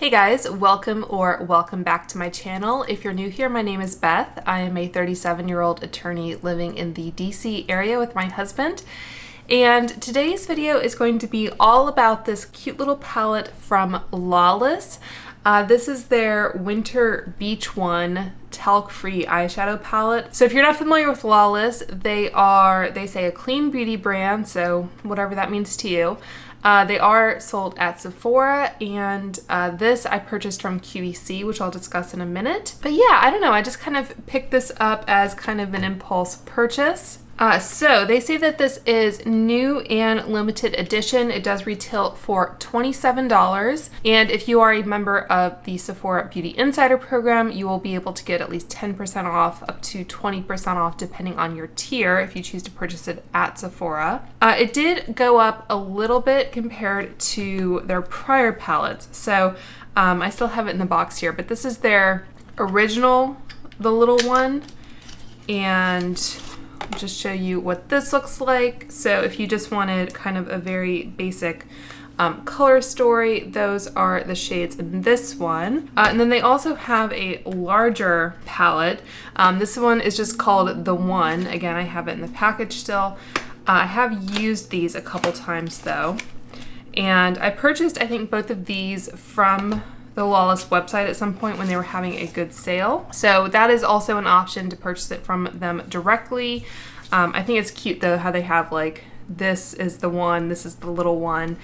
Hey guys, welcome back to my channel. If you're new here, my name is Beth. I am a 37-year-old attorney living in the DC area with my husband. And today's video is going to be all about this cute little palette from Lawless. This is their Winter Beach One talc-free eyeshadow palette. So if you're not familiar with Lawless, they say a clean beauty brand, so whatever that means to you. They are sold at Sephora, and this I purchased from QVC, which I'll discuss in a minute. But yeah, I don't know, I just kind of picked this up as kind of an impulse purchase. So they say that this is new and limited edition. It does retail for $27. And if you are a member of the Sephora Beauty Insider program, you will be able to get at least 10% off, up to 20% off, depending on your tier, if you choose to purchase it at Sephora. It did go up a little bit compared to their prior palettes. So I still have it in the box here, but this is their original, the little one. And I'll just show you what this looks like. So if you just wanted kind of a very basic color story, those are the shades in this one. And then they also have a larger palette. This one is just called The One. Again, I have it in the package still. I have used these a couple times though. And I purchased, I think, both of these from the Lawless website at some point when they were having a good sale. So that is also an option to purchase it from them directly. I think it's cute though how they have like, this is the one, this is the little one.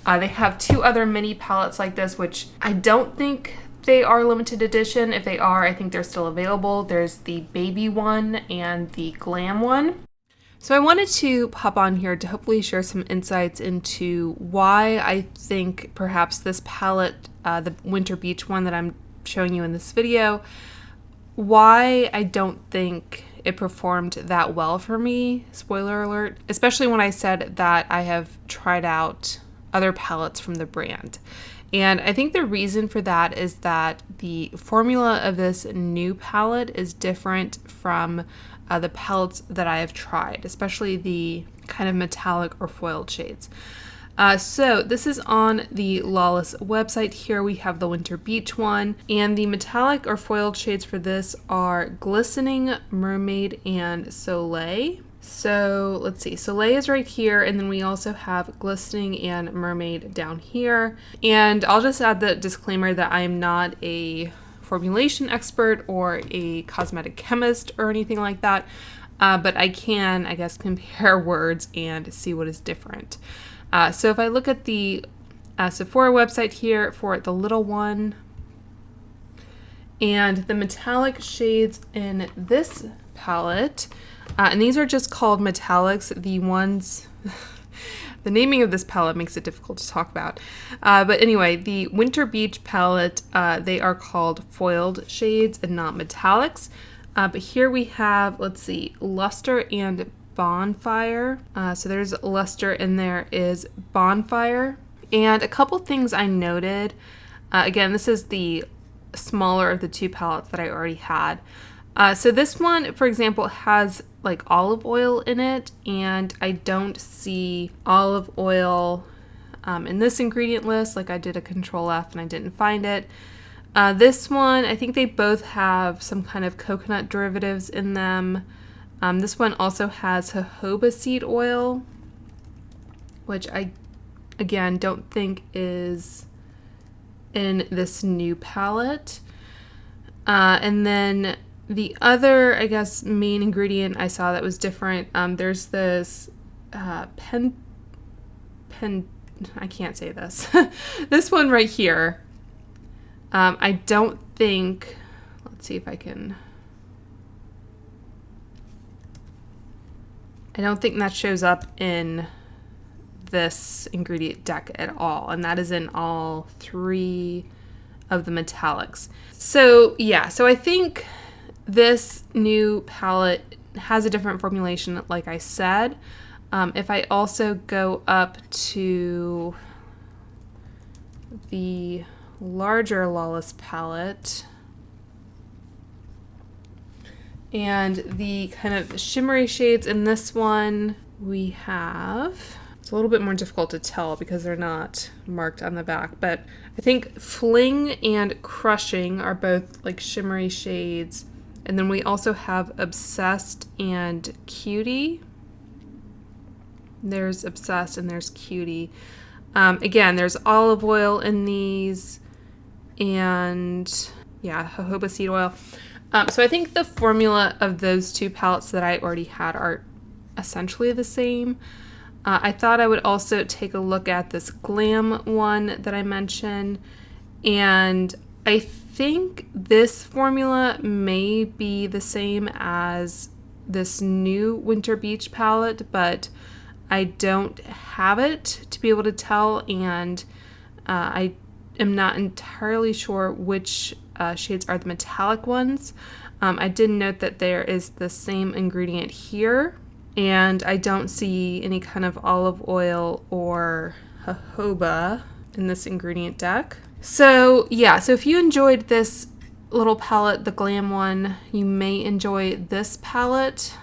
They have two other mini palettes like this, which I don't think they are limited edition. If they are, I think they're still available. There's the baby one and the glam one. So I wanted to pop on here to hopefully share some insights into why I think perhaps this palette, the Winter Beach one that I'm showing you in this video, why I don't think it performed that well for me, spoiler alert, especially when I said that I have tried out other palettes from the brand. And I think the reason for that is that the formula of this new palette is different from the palettes that I have tried, especially the kind of metallic or foiled shades. So this is on the Lawless website. Here we have the Winter Beach one, and the metallic or foiled shades for this are Glistening, Mermaid, and Soleil. So let's see, Soleil is right here, and then we also have Glistening and Mermaid down here. And I'll just add the disclaimer that I am not a formulation expert or a cosmetic chemist or anything like that, but I can, I guess, compare words and see what is different. So if I look at the Sephora website here for the little one and the metallic shades in this palette, and these are just called metallics. The ones, the naming of this palette makes it difficult to talk about. But anyway, the Winter Beach palette, they are called foiled shades and not metallics. But here we have, let's see, Luster and Bonfire. So there's Luster and there is Bonfire. And a couple things I noted. Again, this is the smaller of the two palettes that I already had. So this one, for example, has like olive oil in it, and I don't see olive oil in this ingredient list. Like I did a Control F and I didn't find it. This one, I think they both have some kind of coconut derivatives in them. This one also has jojoba seed oil, which I, again, don't think is in this new palette. And then the other, I guess, main ingredient I saw that was different, there's this I can't say this. This one right here. I don't think, let's see if I can, I don't think that shows up in this ingredient deck at all, and that is in all three of the metallics. So yeah, so I think this new palette has a different formulation, like I said. If I also go up to the larger Lawless palette and the kind of shimmery shades in this one, we have It's a little bit more difficult to tell because they're not marked on the back, but I think Fling and Crushing are both like shimmery shades. And then we also have Obsessed and Cutie. There's Obsessed and there's Cutie. Again, there's olive oil in these and yeah, jojoba seed oil. So I think the formula of those two palettes that I already had are essentially the same. I thought I would also take a look at this Glam one that I mentioned, and I think this formula may be the same as this new Winter Beach palette, but I don't have it to be able to tell, and I am not entirely sure which shades are the metallic ones. I did note that there is the same ingredient here, and I don't see any kind of olive oil or jojoba in this ingredient deck. So yeah, so if you enjoyed this little palette, the Glam one, you may enjoy this palette,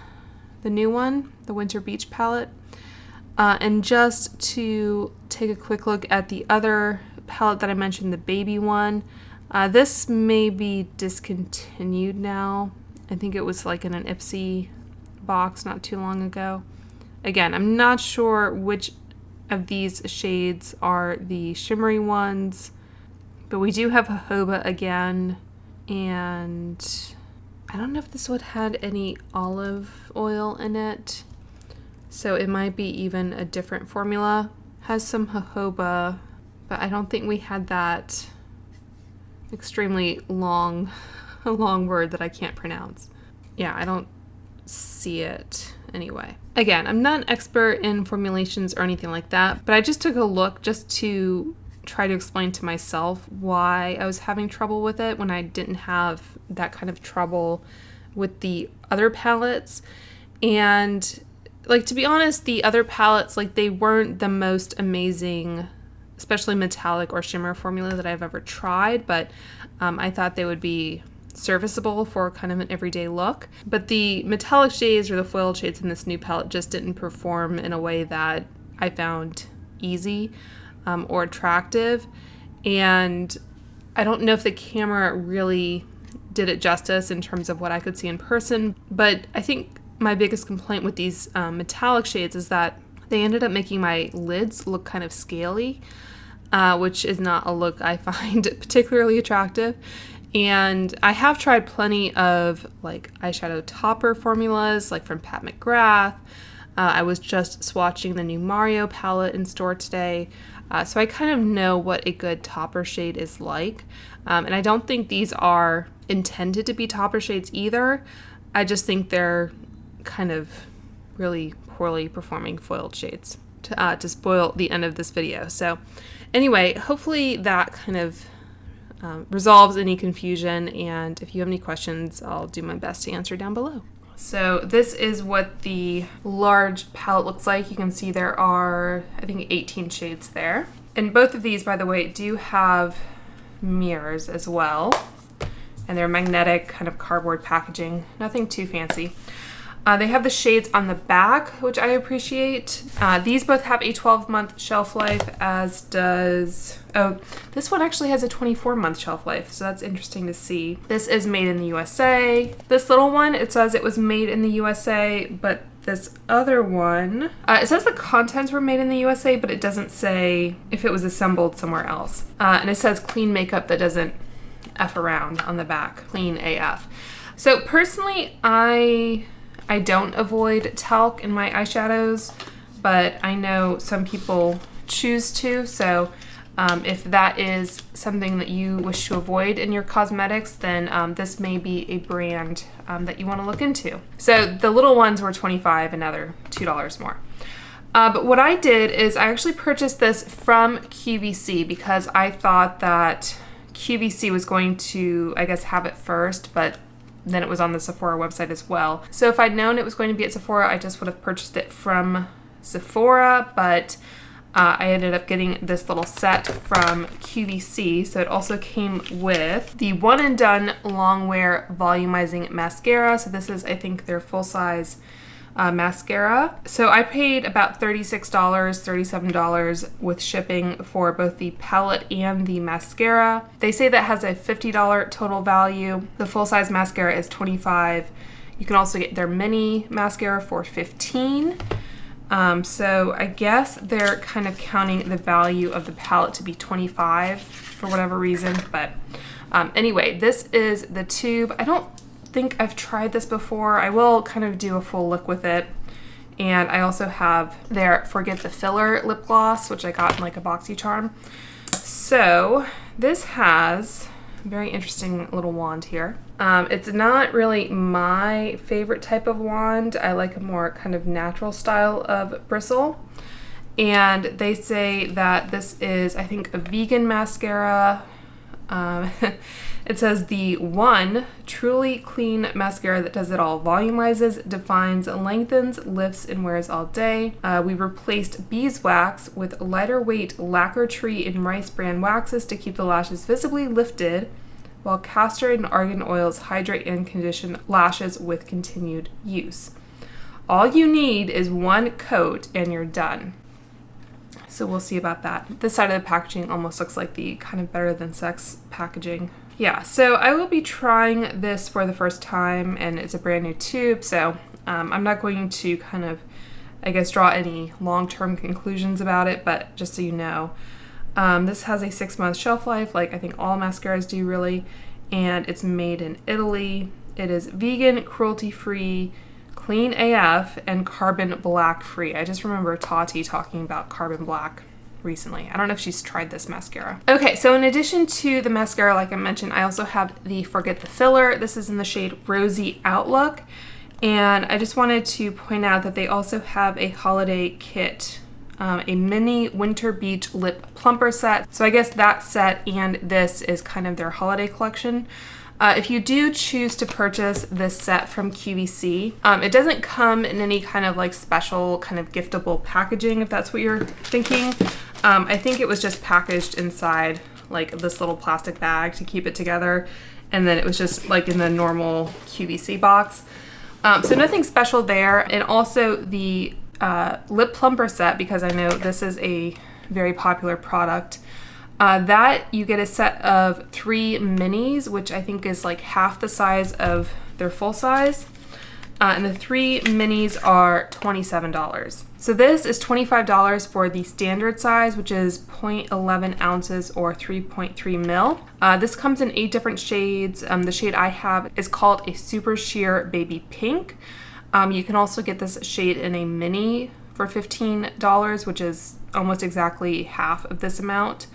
the new one, the Winter Beach palette. And just to take a quick look at the other palette that I mentioned, the baby one, this may be discontinued now. I think it was like in an Ipsy box not too long ago. Again, I'm not sure which of these shades are the shimmery ones, but we do have jojoba again, and I don't know if this one had any olive oil in it, so it might be even a different formula. Has some jojoba, but I don't think we had that extremely long word that I can't pronounce. Yeah, I don't see it anyway. Again, I'm not an expert in formulations or anything like that, but I just took a look just to try to explain to myself why I was having trouble with it when I didn't have that kind of trouble with the other palettes. And like, to be honest, the other palettes, like, they weren't the most amazing, especially metallic or shimmer formula that I've ever tried, but I thought they would be serviceable for kind of an everyday look. But the metallic shades or the foiled shades in this new palette just didn't perform in a way that I found easy or attractive. And I don't know if the camera really did it justice in terms of what I could see in person, but I think my biggest complaint with these metallic shades is that they ended up making my lids look kind of scaly, which is not a look I find particularly attractive. And I have tried plenty of like eyeshadow topper formulas, like from Pat McGrath. I was just swatching the new Mario palette in store today, so I kind of know what a good topper shade is like. And I don't think these are intended to be topper shades either. I just think they're kind of really poorly performing foiled shades to spoil the end of this video. So anyway, hopefully that kind of resolves any confusion, and if you have any questions, I'll do my best to answer down below. So this is what the large palette looks like. You can see there are, I think, 18 shades there. And both of these, by the way, do have mirrors as well, and they're magnetic kind of cardboard packaging, nothing too fancy. They have the shades on the back, which I appreciate. These both have a 12-month shelf life, as does... Oh, this one actually has a 24-month shelf life, so that's interesting to see. This is made in the USA. This little one, it says it was made in the USA, but this other one, it says the contents were made in the USA, but it doesn't say if it was assembled somewhere else. And it says clean makeup that doesn't F around on the back, clean AF. So personally, I don't avoid talc in my eyeshadows, but I know some people choose to, so if that is something that you wish to avoid in your cosmetics, then this may be a brand that you want to look into. So the little ones were $25, another $2 more. But what I did is I actually purchased this from QVC because I thought that QVC was going to, I guess, have it first, but then it was on the Sephora website as well. So if I'd known it was going to be at Sephora, I just would have purchased it from Sephora, but I ended up getting this little set from QVC. So it also came with the One and Done Long Wear Volumizing Mascara. So this is, I think, their full-size mascara. So I paid about $36, $37 with shipping for both the palette and the mascara. They say that has a $50 total value. The full-size mascara is $25. You can also get their mini mascara for $15. So I guess they're kind of counting the value of the palette to be $25 for whatever reason. But anyway, this is the tube. I don't think I've tried this before. I will kind of do a full look with it. And I also have their Forget the Filler lip gloss, which I got in like a BoxyCharm. So this has a very interesting little wand here. It's not really my favorite type of wand. I like a more kind of natural style of bristle. And they say that this is, I think, a vegan mascara. It says the one truly clean mascara that does it all. Volumizes, defines, lengthens, lifts, and wears all day. We replaced beeswax with lighter weight lacquer tree and rice bran waxes to keep the lashes visibly lifted, while castor and argan oils hydrate and condition lashes with continued use. All you need is one coat and you're done. So we'll see about that. This side of the packaging almost looks like the kind of Better Than Sex packaging. Yeah, so I will be trying this for the first time, and it's a brand new tube, so I'm not going to kind of, I guess, draw any long-term conclusions about it, but just so you know, this has a 6-month shelf life, like I think all mascaras do really, and it's made in Italy. It is vegan, cruelty-free, clean AF, and carbon black free. I just remember Tati talking about carbon black recently. I don't know if she's tried this mascara. Okay, so in addition to the mascara, like I mentioned, I also have the Forget the Filler. This is in the shade Rosy Outlook. And I just wanted to point out that they also have a holiday kit, a mini Winter Beach lip plumper set. So I guess that set and this is kind of their holiday collection. If you do choose to purchase this set from QVC, it doesn't come in any kind of like special kind of giftable packaging, if that's what you're thinking. I think it was just packaged inside like this little plastic bag to keep it together, and then it was just like in the normal QVC box. So nothing special there. And also the lip plumper set, because I know this is a very popular product, that you get a set of 3 minis, which I think is like half the size of their full size. And the 3 minis are $27. So this is $25 for the standard size, which is 0.11 ounces or 3.3 mil. This comes in 8 different shades. The shade I have is called a Super Sheer Baby Pink. You can also get this shade in a mini for $15, which is almost exactly half of this amount.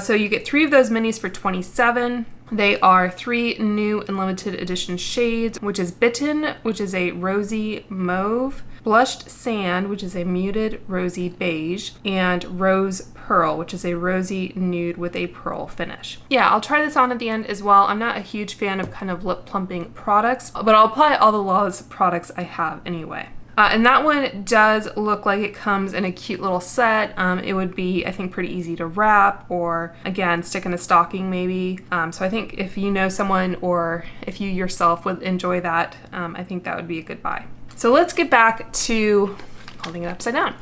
So you get 3 of those minis for $27. They are 3 new and limited edition shades, which is Bitten, which is a rosy mauve, Blushed Sand, which is a muted rosy beige, and Rose Pearl, which is a rosy nude with a pearl finish. Yeah, I'll try this on at the end as well. I'm not a huge fan of kind of lip plumping products, but I'll apply all the Lawless products I have anyway. And that one does look like it comes in a cute little set. It would be, I think, pretty easy to wrap or, again, stick in a stocking maybe. So I think if you know someone or if you yourself would enjoy that, I think that would be a good buy. So let's get back to, holding it upside down.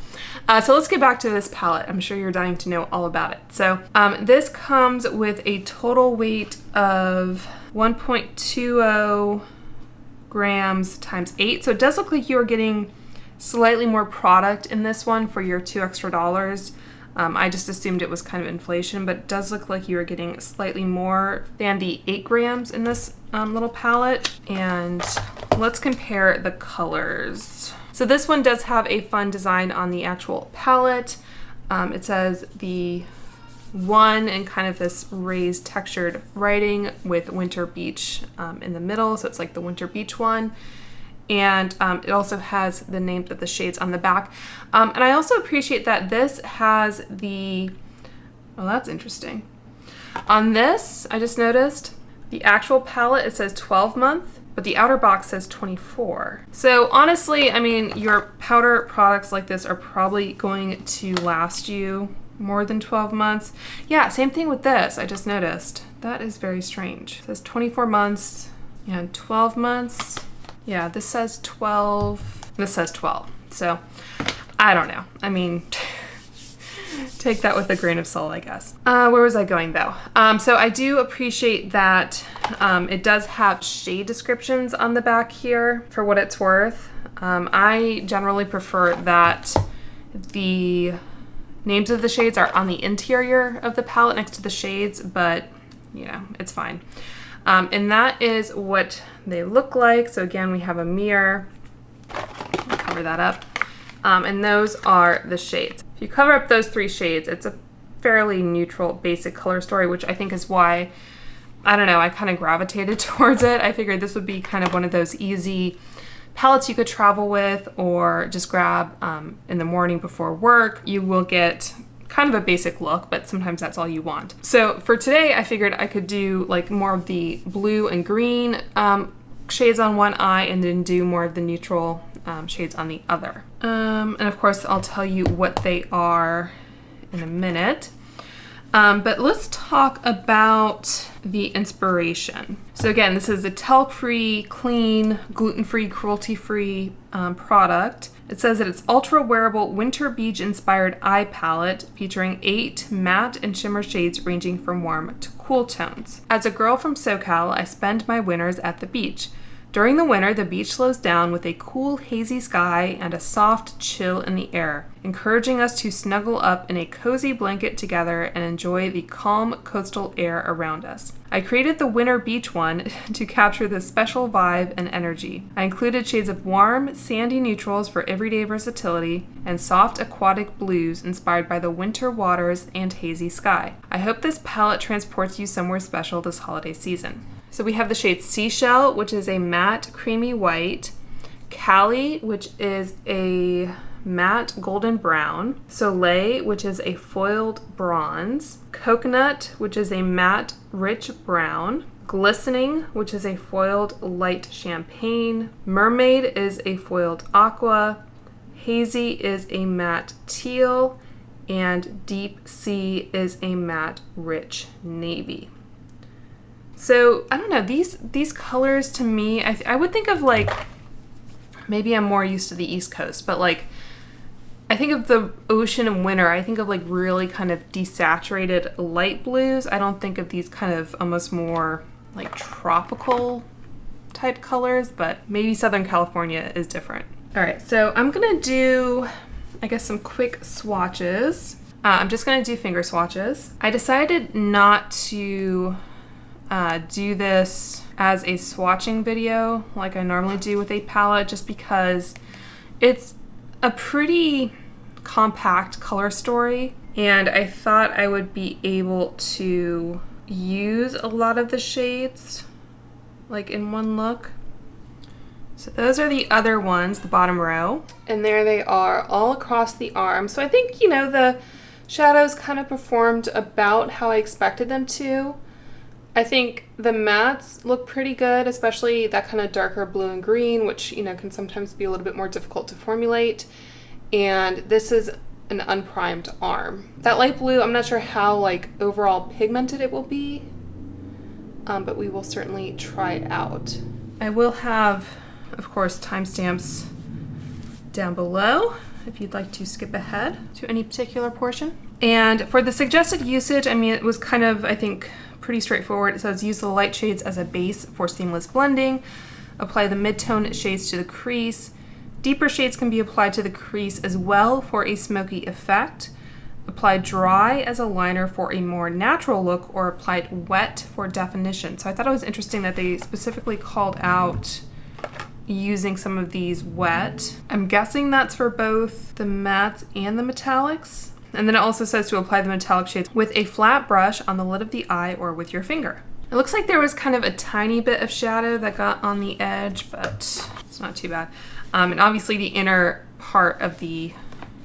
So let's get back to this palette. I'm sure you're dying to know all about it. So this comes with a total weight of 1.20 grams times 8. So it does look like you are getting slightly more product in this one for your $2 extra. I just assumed it was kind of inflation, but it does look like you are getting slightly more than the 8 grams in this little palette. And let's compare the colors. So this one does have a fun design on the actual palette. It says the one and kind of this raised textured writing with Winter Beach in the middle, so it's like the Winter Beach one. And it also has the name of the shades on the back. And I also appreciate that this has the, well, that's interesting. On this, I just noticed the actual palette, it says 12 month, but the outer box says 24. So honestly, I mean, your powder products like this are probably going to last you more than 12 months. Yeah, same thing with this. I just noticed. That is very strange. It says 24 months and 12 months. Yeah, this says 12. This says 12. So I don't know. I mean, take that with a grain of salt, I guess. Where was I going though? So I do appreciate that it does have shade descriptions on the back here for what it's worth. I generally prefer that the names of the shades are on the interior of the palette next to the shades, but you know, it's fine. And that is what they look like. So again, we have a mirror. I'll cover that up. And those are the shades. If you cover up those 3 shades, it's a fairly neutral, basic color story, which I think is why, I don't know, I kind of gravitated towards it. I figured this would be kind of one of those easy palettes you could travel with or just grab in the morning before work. You will get kind of a basic look, but sometimes that's all you want. So for today, I figured I could do like more of the blue and green shades on one eye and then do more of the neutral shades on the other. And of course, I'll tell you what they are in a minute. But let's talk about the inspiration. So again, this is a talc-free, clean, gluten-free, cruelty-free product. It says that it's ultra-wearable winter beach-inspired eye palette featuring 8 matte and shimmer shades ranging from warm to cool tones. As a girl from SoCal, I spend my winters at the beach. During the winter, the beach slows down with a cool, hazy sky and a soft chill in the air, encouraging us to snuggle up in a cozy blanket together and enjoy the calm coastal air around us. I created the winter beach one to capture this special vibe and energy. I included shades of warm, sandy neutrals for everyday versatility and soft aquatic blues inspired by the winter waters and hazy sky. I hope this palette transports you somewhere special this holiday season. So we have the shade Seashell, which is a matte creamy white, Cali, which is a matte golden brown, Soleil, which is a foiled bronze, Coconut, which is a matte rich brown, Glistening, which is a foiled light champagne, Mermaid is a foiled aqua, Hazy is a matte teal, and Deep Sea is a matte rich navy. So, I don't know, these colors to me, I would think of like, maybe I'm more used to the East Coast, but like, I think of the ocean in winter, I think of like really kind of desaturated light blues. I don't think of these kind of almost more like tropical type colors, but maybe Southern California is different. All right, so I'm gonna do, I guess, some quick swatches. I'm just gonna do finger swatches. I decided not to do this as a swatching video like I normally do with a palette, just because it's a pretty compact color story and I thought I would be able to use a lot of the shades like in one look. So those are the other ones, the bottom row, and there they are all across the arm. So I think, you know, the shadows kind of performed about how I expected them to. I think the mattes look pretty good, especially that kind of darker blue and green, which, you know, can sometimes be a little bit more difficult to formulate. And this is an unprimed arm. That light blue, I'm not sure how like overall pigmented it will be, but we will certainly try it out. I will have, of course, timestamps down below if you'd like to skip ahead to any particular portion. And for the suggested usage, I mean, it was kind of, I think, pretty straightforward. It says use the light shades as a base for seamless blending. Apply the mid-tone shades to the crease. Deeper shades can be applied to the crease as well for a smoky effect. Apply dry as a liner for a more natural look, or apply it wet for definition. So I thought it was interesting that they specifically called out using some of these wet. I'm guessing that's for both the mattes and the metallics. And then it also says to apply the metallic shades with a flat brush on the lid of the eye or with your finger. It looks like there was kind of a tiny bit of shadow that got on the edge, but it's not too bad. And obviously the inner part of the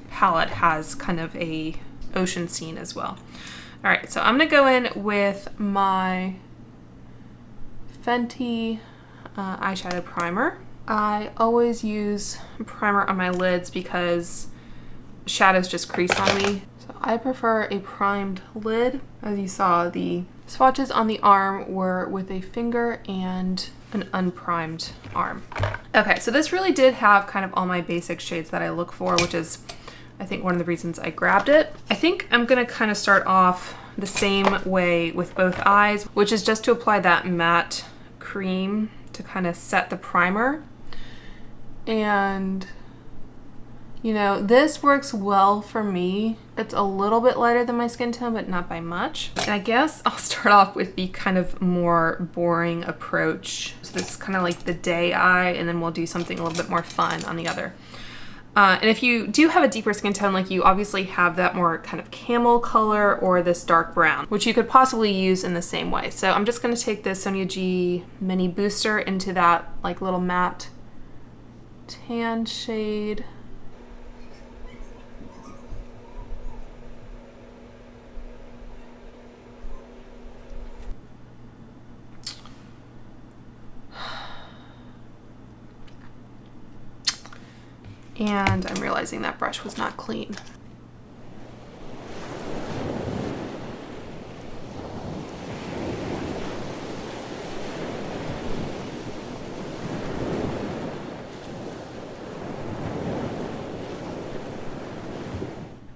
palette has kind of a ocean scene as well. All right, so I'm gonna go in with my Fenty eyeshadow primer. I always use primer on my lids because shadows just crease on me. So I prefer a primed lid. As you saw, the swatches on the arm were with a finger and an unprimed arm. Okay, so this really did have kind of all my basic shades that I look for, which is, I think, one of the reasons I grabbed it. I think I'm gonna kind of start off the same way with both eyes, which is just to apply that matte cream to kind of set the primer. And you know, this works well for me. It's a little bit lighter than my skin tone, but not by much. And I guess I'll start off with the kind of more boring approach. So this is kind of like the day eye, and then we'll do something a little bit more fun on the other. And if you do have a deeper skin tone, like you obviously have that more kind of camel color or this dark brown, which you could possibly use in the same way. So I'm just gonna take this Sonia G Mini Booster into that like little matte tan shade. And I'm realizing that brush was not clean.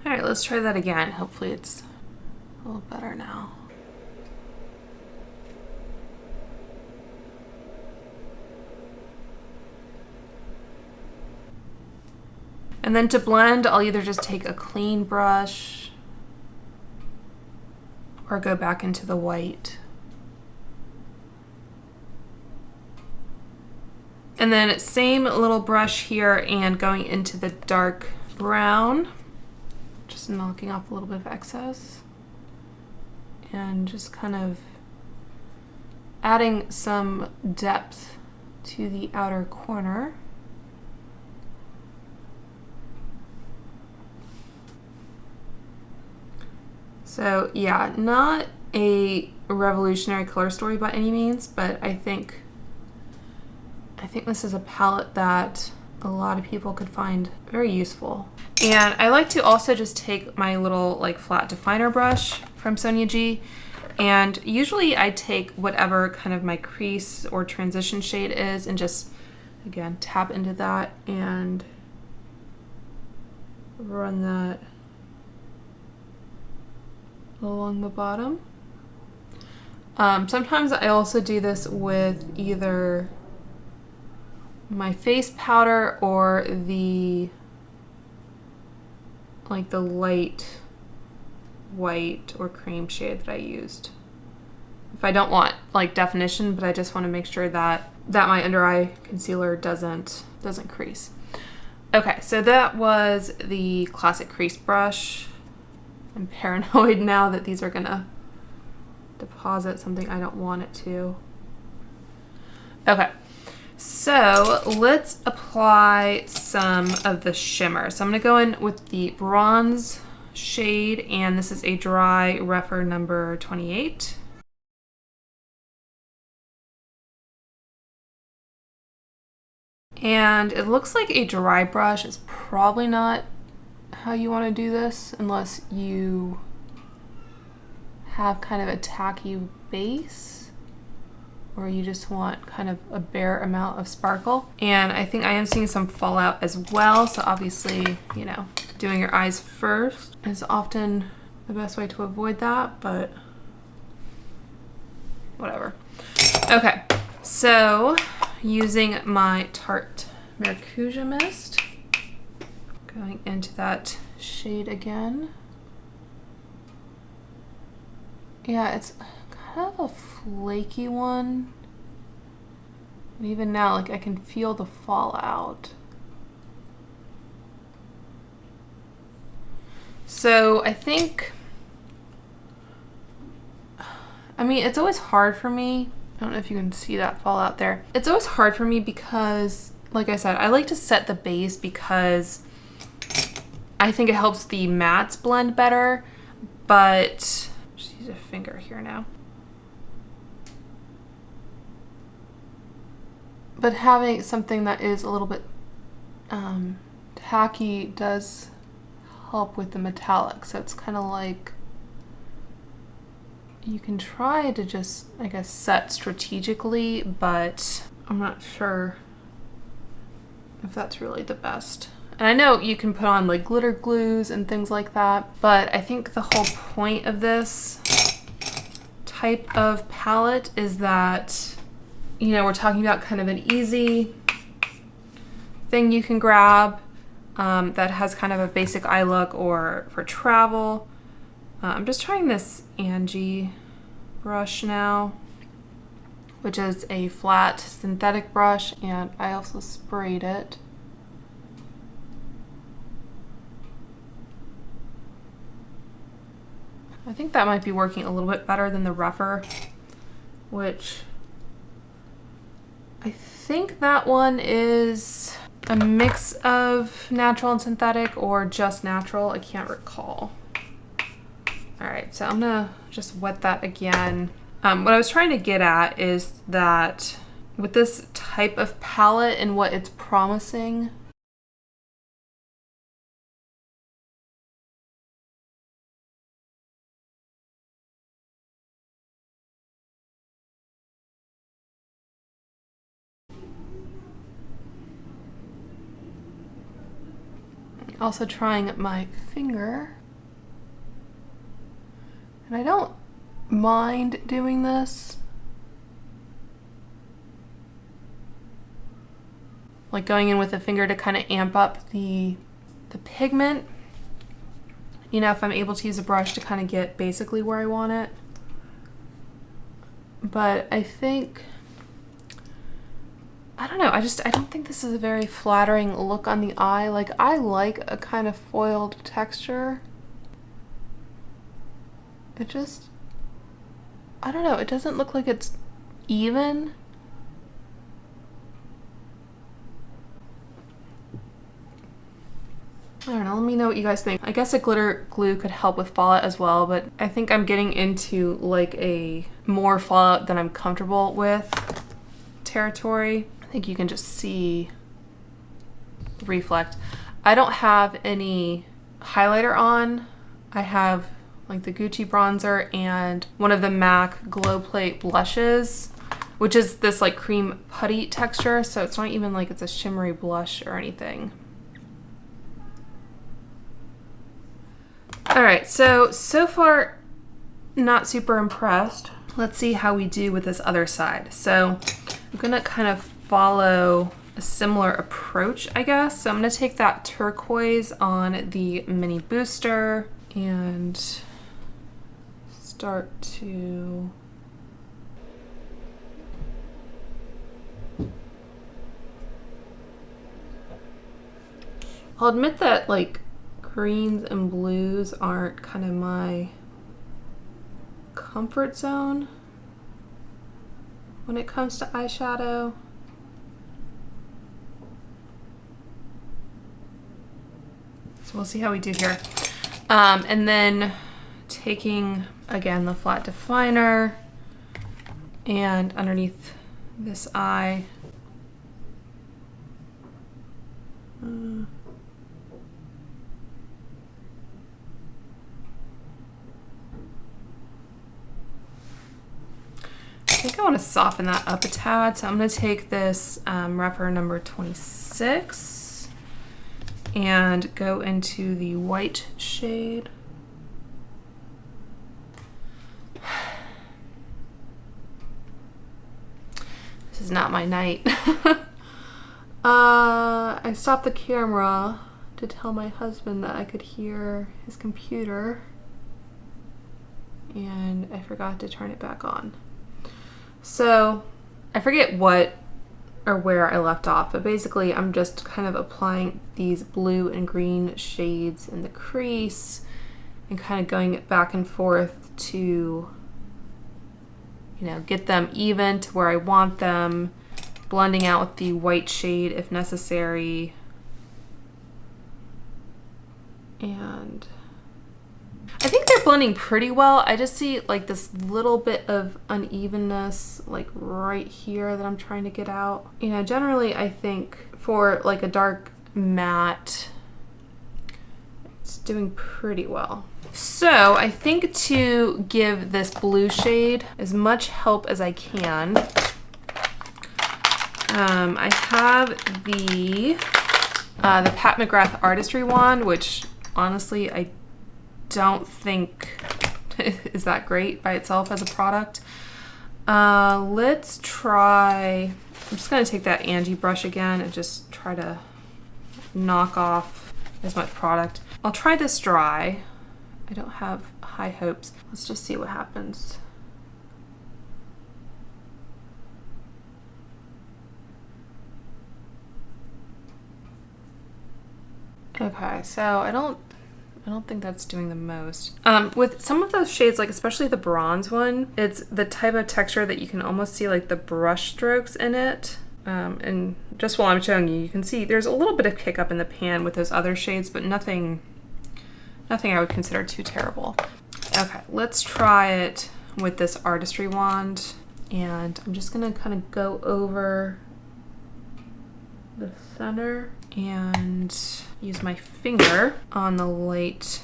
All right, let's try that again. Hopefully it's a little better now. And then to blend, I'll either just take a clean brush or go back into the white. And then same little brush here and going into the dark brown, just knocking off a little bit of excess and just kind of adding some depth to the outer corner. So yeah, not a revolutionary color story by any means, but I think this is a palette that a lot of people could find very useful. And I like to also just take my little like flat definer brush from Sonia G, and usually I take whatever kind of my crease or transition shade is and just, again, tap into that and run that along the bottom. Sometimes I also do this with either my face powder or the light white or cream shade that I used. If I don't want like definition, but I just want to make sure that my under eye concealer doesn't crease. Okay, so that was the classic crease brush. I'm paranoid now that these are gonna deposit something I don't want it to. Okay, so let's apply some of the shimmer. So I'm gonna go in with the bronze shade, and this is a dry Rephr number 28. And it looks like a dry brush is probably not how you want to do this unless you have kind of a tacky base or you just want kind of a bare amount of sparkle. And I think I am seeing some fallout as well, so obviously, you know, doing your eyes first is often the best way to avoid that, but whatever. Okay, so using my Tarte Maracuja Mist, going into that shade again. Yeah, it's kind of a flaky one. And even now, like, I can feel the fallout. So I think, I mean, it's always hard for me. I don't know if you can see that fallout there. It's always hard for me because, like I said, I like to set the base because I think it helps the mattes blend better, but just use a finger here now. But having something that is a little bit tacky does help with the metallic. So it's kind of like you can try to just, I guess, set strategically, but I'm not sure if that's really the best. And I know you can put on like glitter glues and things like that, but I think the whole point of this type of palette is that, you know, we're talking about kind of an easy thing you can grab that has kind of a basic eye look or for travel. I'm just trying this Angie brush now, which is a flat synthetic brush, and I also sprayed it. I think that might be working a little bit better than the rougher, which I think that one is a mix of natural and synthetic or just natural. I can't recall. All right, so I'm gonna just wet that again. What I was trying to get at is that with this type of palette and what it's promising, also trying my finger, and I don't mind doing this, like going in with a finger to kind of amp up the pigment, you know, if I'm able to use a brush to kind of get basically where I want it. But I think, I don't know, I don't think this is a very flattering look on the eye. Like, I like a kind of foiled texture. It just, I don't know, it doesn't look like it's even. I don't know, let me know what you guys think. I guess a glitter glue could help with fallout as well, but I think I'm getting into like a more fallout than I'm comfortable with territory. I think you can just see reflect. I don't have any highlighter on. I have like the Gucci bronzer and one of the MAC Glow Plate blushes, which is this like cream putty texture, so it's not even like it's a shimmery blush or anything. All right, so far not super impressed. Let's see how we do with this other side. So I'm gonna kind of follow a similar approach, I guess. So I'm gonna take that turquoise on the mini booster and start to I'll admit that like greens and blues aren't kind of my comfort zone when it comes to eyeshadow. So we'll see how we do here. And then taking, again, the flat definer and underneath this eye. I think I want to soften that up a tad, so I'm going to take this rougher number 26 and go into the white shade. This is not my night. I stopped the camera to tell my husband that I could hear his computer, and I forgot to turn it back on. So I forget what or where I left off, but basically I'm just kind of applying these blue and green shades in the crease and kind of going back and forth to, you know, get them even to where I want them, blending out with the white shade if necessary. And I think they're blending pretty well. I just see like this little bit of unevenness like right here that I'm trying to get out. You know, generally I think for like a dark matte, it's doing pretty well. So I think to give this blue shade as much help as I can, I have the Pat McGrath Artistry Wand, which honestly I don't think is that great by itself as a product. Let's try, I'm just going to take that Angie brush again and just try to knock off as much product. I'll try this dry. I don't have high hopes. Let's just see what happens. Okay, so I don't think that's doing the most. With some of those shades, like especially the bronze one, it's the type of texture that you can almost see like the brush strokes in it. And just while I'm showing you, you can see there's a little bit of kick up in the pan with those other shades, but nothing I would consider too terrible. Okay, let's try it with this artistry wand. And I'm just gonna kind of go over the center and use my finger on the light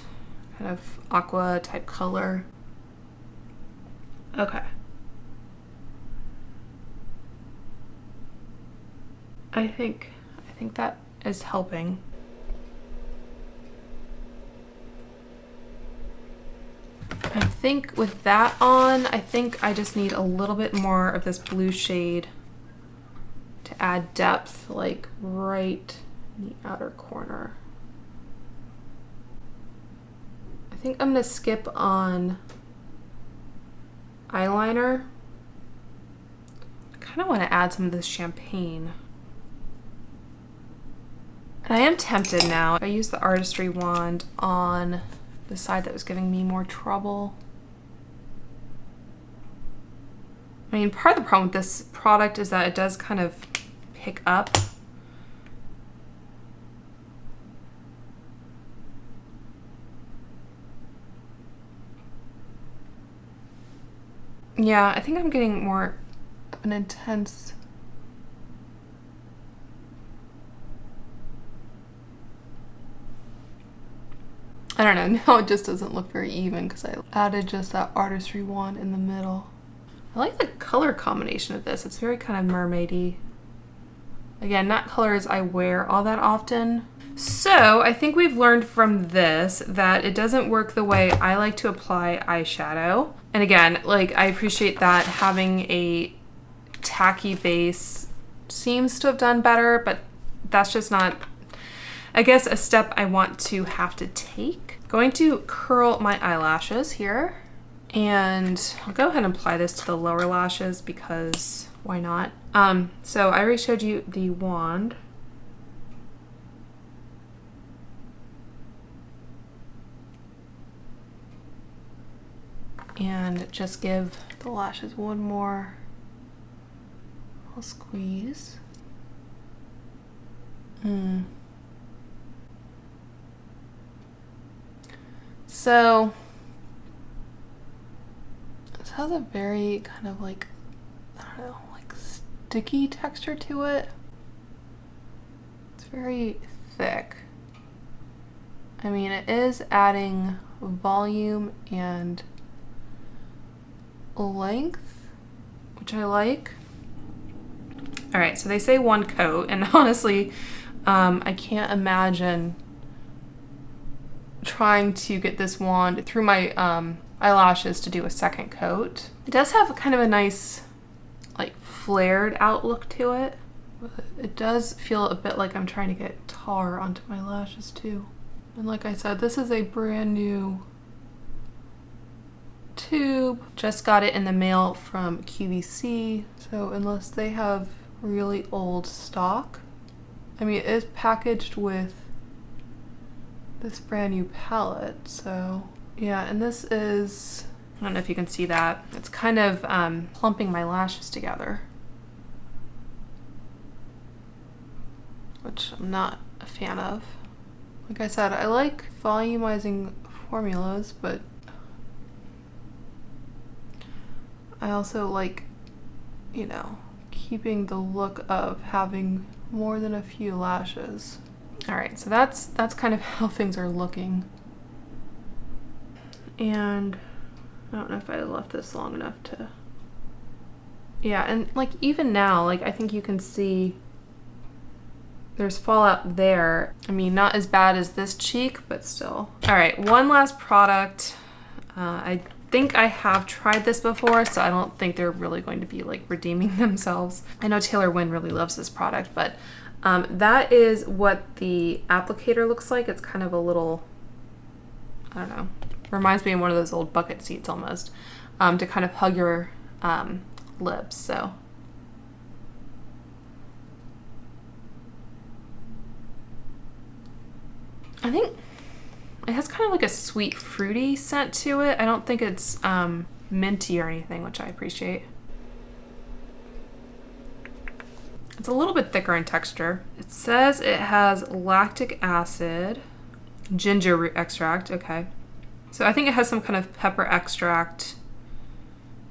kind of aqua type color. Okay. I think that is helping. I think with that on, I think I just need a little bit more of this blue shade to add depth, like right in the outer corner. I think I'm gonna skip on eyeliner. I kind of want to add some of this champagne. And I am tempted now. I used the artistry wand on the side that was giving me more trouble. I mean, part of the problem with this product is that it does kind of pick up. Yeah, I think I'm getting more of an intense. I don't know, now it just doesn't look very even because I added just that artistry wand in the middle. I like the color combination of this. It's very kind of mermaidy. Again, not colors I wear all that often. So I think we've learned from this that it doesn't work the way I like to apply eyeshadow. And again, like I appreciate that having a tacky base seems to have done better, but that's just not, I guess, a step I want to have to take. Going to curl my eyelashes here, and I'll go ahead and apply this to the lower lashes because why not? So I already showed you the wand. And just give the lashes one more little squeeze. So this has a very kind of like, I don't know, like sticky texture to it. It's very thick. I mean, it is adding volume and length, which I like. All right, so they say one coat, and honestly, I can't imagine trying to get this wand through my eyelashes to do a second coat. It does have kind of a nice, like, flared out look to it, but it does feel a bit like I'm trying to get tar onto my lashes too. And like I said, this is a brand new tube. Just got it in the mail from QVC, so unless they have really old stock, I mean, it is packaged with this brand new palette, so yeah. And this is, I don't know if you can see that, it's kind of plumping my lashes together, which I'm not a fan of. Like I said, I like volumizing formulas, but I also like, you know, keeping the look of having more than a few lashes. All right, so that's kind of how things are looking. And I don't know if I left this long enough to Yeah, and like even now, like I think you can see there's fallout there. I mean, not as bad as this cheek, but still. All right, one last product. I think I have tried this before, so I don't think they're really going to be like redeeming themselves. I know Taylor Wynn really loves this product, but that is what the applicator looks like. It's kind of a little, I don't know, reminds me of one of those old bucket seats almost, to kind of hug your lips. So I think it has kind of like a sweet fruity scent to it. I don't think it's minty or anything, which I appreciate. It's a little bit thicker in texture. It says it has lactic acid, ginger root extract, okay. So I think it has some kind of pepper extract,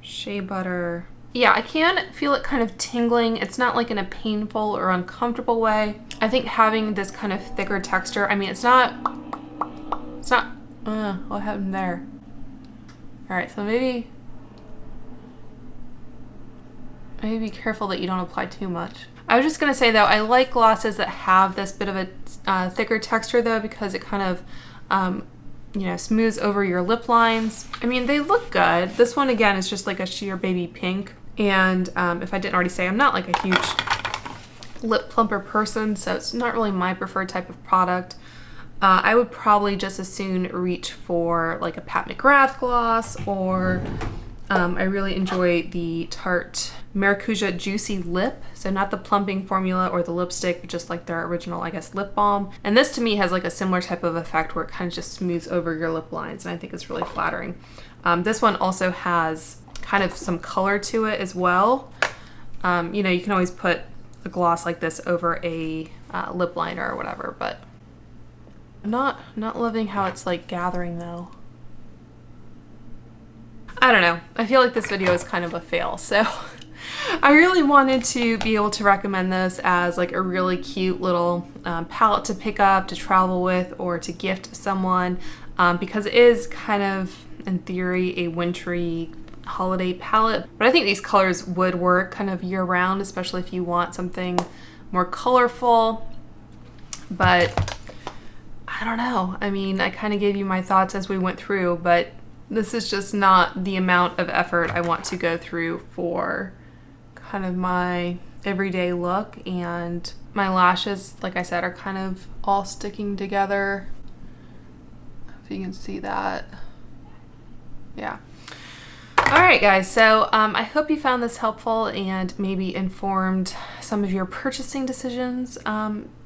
shea butter. Yeah, I can feel it kind of tingling. It's not like in a painful or uncomfortable way. I think having this kind of thicker texture, I mean, it's not, what happened there? All right, so maybe be careful that you don't apply too much. I was just gonna say though, I like glosses that have this bit of a thicker texture though, because it kind of, you know, smooths over your lip lines. I mean, they look good. This one again is just like a sheer baby pink. And if I didn't already say, I'm not like a huge lip plumper person, so it's not really my preferred type of product. I would probably just as soon reach for like a Pat McGrath gloss, or I really enjoy the Tarte Maracuja Juicy Lip. So not the plumping formula or the lipstick, but just like their original, I guess, lip balm. And this to me has like a similar type of effect where it kind of just smooths over your lip lines, and I think it's really flattering. This one also has kind of some color to it as well. You know, you can always put a gloss like this over a lip liner or whatever, but I'm not loving how it's like gathering though. I don't know. I feel like this video is kind of a fail, so I really wanted to be able to recommend this as like a really cute little palette to pick up, to travel with, or to gift someone, because it is kind of, in theory, a wintry holiday palette. But I think these colors would work kind of year-round, especially if you want something more colorful. But I don't know. I mean, I kind of gave you my thoughts as we went through, but this is just not the amount of effort I want to go through for kind of my everyday look. And my lashes, like I said, are kind of all sticking together. If you can see that. Yeah. All right, guys, so I hope you found this helpful and maybe informed some of your purchasing decisions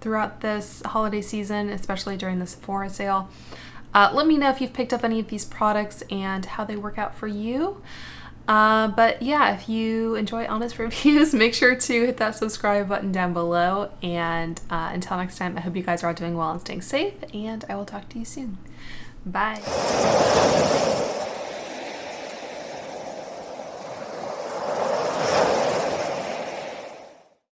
throughout this holiday season, especially during the Sephora sale. Let me know if you've picked up any of these products and how they work out for you. But yeah, if you enjoy honest reviews, make sure to hit that subscribe button down below. And until next time, I hope you guys are all doing well and staying safe, and I will talk to you soon. Bye.